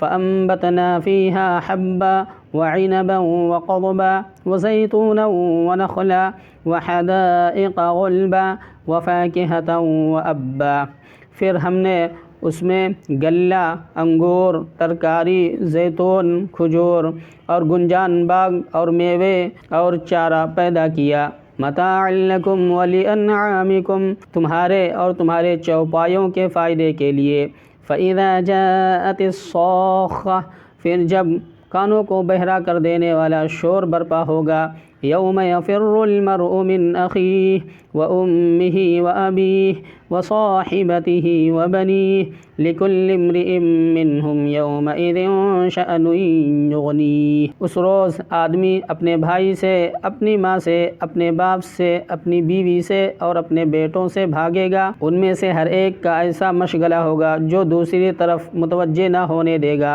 فأنبتنا فيها حبا وعنبا وقضبا وزيتونا ونخلا وحدائق غلبا وفاكهة وأبا۔ پھر ہم نے اس میں غلہ، انگور، ترکاری، زیتون، کھجور اور گنجان باغ اور میوے اور چارہ پیدا کیا۔ متاعا لکم ولانعامکم، تمہارے اور تمہارے چوپایوں کے فائدے کے لیے۔ فإذا جاءت الصاخة، پھر جب کانوں کو بہرا کر دینے والا شور برپا ہوگا۔ یوم یفر المرء من اخیہ وامہ وابیہ وصاحبتہ وبنیہ لکل امرئ منہم یومئذ شأن یغنیہ۔ اس روز آدمی اپنے بھائی سے، اپنی ماں سے، اپنے باپ سے، اپنی بیوی سے اور اپنے بیٹوں سے بھاگے گا۔ ان میں سے ہر ایک کا ایسا مشغلہ ہوگا جو دوسری طرف متوجہ نہ ہونے دے گا۔